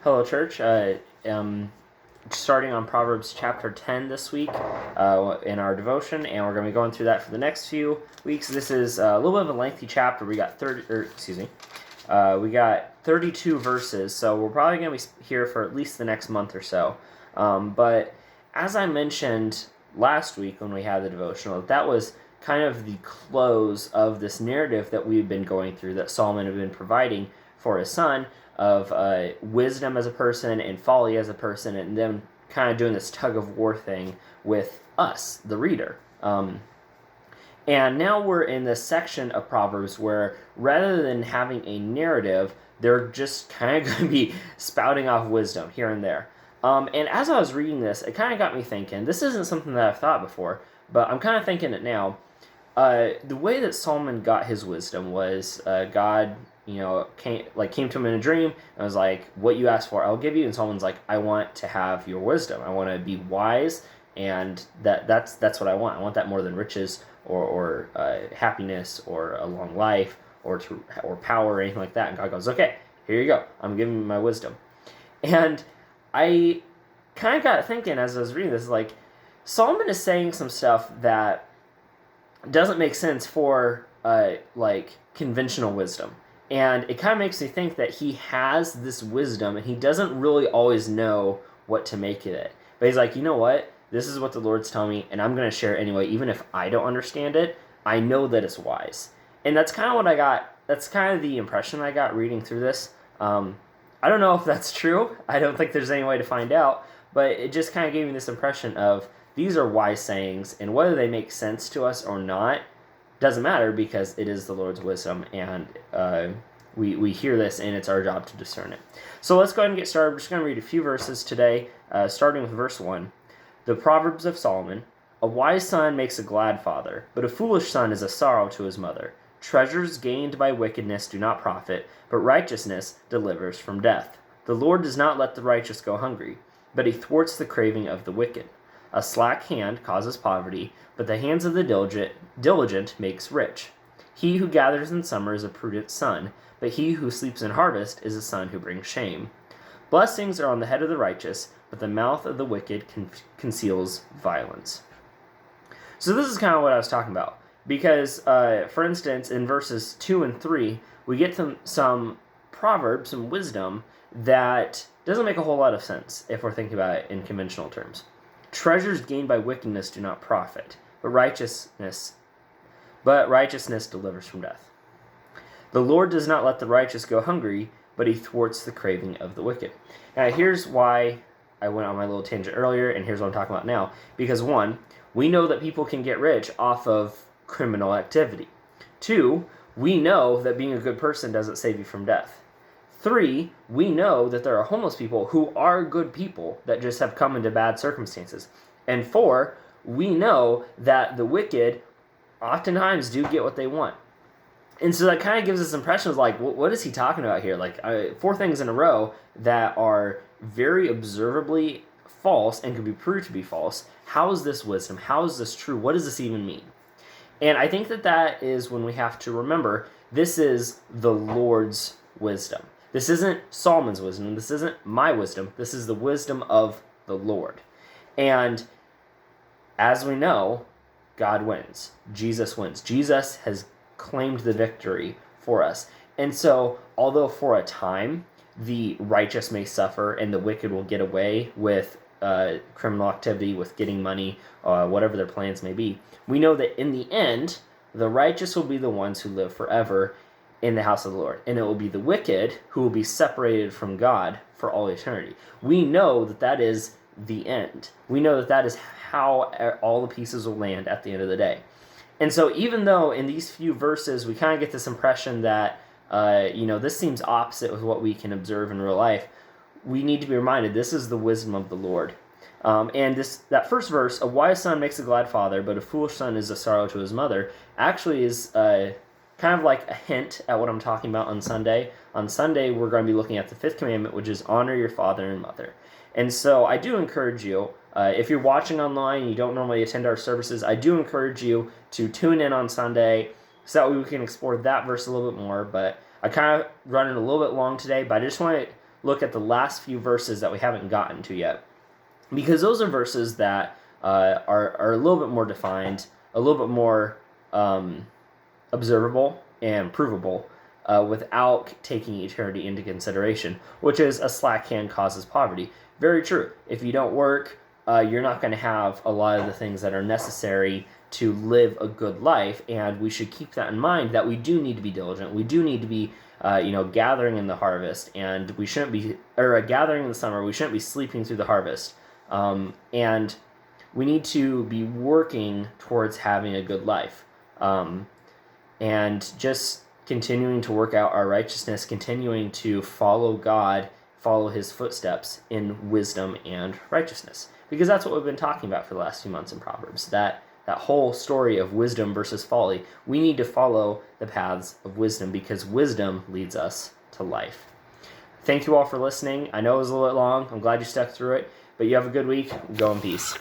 Hello, church. I'm starting on Proverbs chapter 10 this week in our devotion, and we're going to be going through that for the next few weeks. This is a little bit of a lengthy chapter. We got 32 verses, so we're probably going to be here for at least the next month or so. But as I mentioned last week when we had the devotional, that was kind of the close of this narrative that we've been going through, that Solomon had been providing for his son, of wisdom as a person and folly as a person, and them kind of doing this tug of war thing with us, the reader. And now we're in this section of Proverbs where rather than having a narrative, they're just kind of going to be spouting off wisdom here and there. And as I was reading this, it kind of got me thinking, this isn't something that I've thought before, but I'm kind of thinking it now. The way that Solomon got his wisdom was God, came to him in a dream and was like, "What you asked for, I'll give you." And Solomon's like, "I want to have your wisdom. I want to be wise, and that's what I want. I want that more than riches or happiness or a long life or power or anything like that." And God goes, "Okay, here you go. I'm giving you my wisdom." And I kind of got thinking as I was reading this, like, Solomon is saying some stuff that doesn't make sense for conventional wisdom. And it kind of makes me think that he has this wisdom and he doesn't really always know what to make of it. But he's like, you know what? This is what the Lord's telling me, and I'm going to share it anyway. Even if I don't understand it, I know that it's wise. And that's kind of what I got. That's kind of the impression I got reading through this. I don't know if that's true. I don't think there's any way to find out. But it just kind of gave me this impression of these are wise sayings, and whether they make sense to us or not doesn't matter, because it is the Lord's wisdom, and we hear this, and it's our job to discern it. So let's go ahead and get started. We're just going to read a few verses today, starting with verse 1. The Proverbs of Solomon: "A wise son makes a glad father, but a foolish son is a sorrow to his mother. Treasures gained by wickedness do not profit, but righteousness delivers from death. The Lord does not let the righteous go hungry, but he thwarts the craving of the wicked. A slack hand causes poverty, but the hands of the diligent makes rich. He who gathers in summer is a prudent son, but he who sleeps in harvest is a son who brings shame. Blessings are on the head of the righteous, but the mouth of the wicked conceals violence." So this is kind of what I was talking about, because, for instance, in verses 2 and 3, we get some proverbs, some wisdom that doesn't make a whole lot of sense if we're thinking about it in conventional terms. Treasures gained by wickedness do not profit, but righteousness delivers from death. The Lord does not let the righteous go hungry, but he thwarts the craving of the wicked. Now, here's why I went on my little tangent earlier, and here's what I'm talking about now. Because 1, we know that people can get rich off of criminal activity. 2, we know that being a good person doesn't save you from death. 3, we know that there are homeless people who are good people that just have come into bad circumstances. And 4, we know that the wicked oftentimes do get what they want. And so that kind of gives us impressions like, what is he talking about here? Like 4 things in a row that are very observably false and could be proved to be false. How is this wisdom? How is this true? What does this even mean? And I think that is when we have to remember, this is the Lord's wisdom. This isn't Solomon's wisdom. This isn't my wisdom. This is the wisdom of the Lord. And as we know, God wins. Jesus wins. Jesus has claimed the victory for us. And so, although for a time the righteous may suffer and the wicked will get away with criminal activity, with getting money, whatever their plans may be, we know that in the end, the righteous will be the ones who live forever in the house of the Lord. And it will be the wicked who will be separated from God for all eternity. We know that that is the end. We know that that is how all the pieces will land at the end of the day. And so even though in these few verses we kind of get this impression that, this seems opposite with what we can observe in real life, we need to be reminded this is the wisdom of the Lord. And that first verse, "A wise son makes a glad father, but a foolish son is a sorrow to his mother," actually is kind of like a hint at what I'm talking about on Sunday. On Sunday, we're going to be looking at the 5th commandment, which is honor your father and mother. And so I do encourage you, if you're watching online and you don't normally attend our services, I do encourage you to tune in on Sunday so that way we can explore that verse a little bit more. But I kind of running a little bit long today, but I just want to look at the last few verses that we haven't gotten to yet, because those are verses that are a little bit more defined, a little bit more observable and provable without taking eternity into consideration, which is a slack hand causes poverty. Very true. If you don't work, you're not going to have a lot of the things that are necessary to live a good life, and we should keep that in mind, that we do need to be diligent. We do need to be gathering in the harvest, and we shouldn't be, or gathering in the summer, we shouldn't be sleeping through the harvest. And we need to be working towards having a good life. And just continuing to work out our righteousness, continuing to follow God, follow his footsteps in wisdom and righteousness. Because that's what we've been talking about for the last few months in Proverbs, that whole story of wisdom versus folly. We need to follow the paths of wisdom, because wisdom leads us to life. Thank you all for listening. I know it was a little bit long. I'm glad you stuck through it, but you have a good week. Go in peace.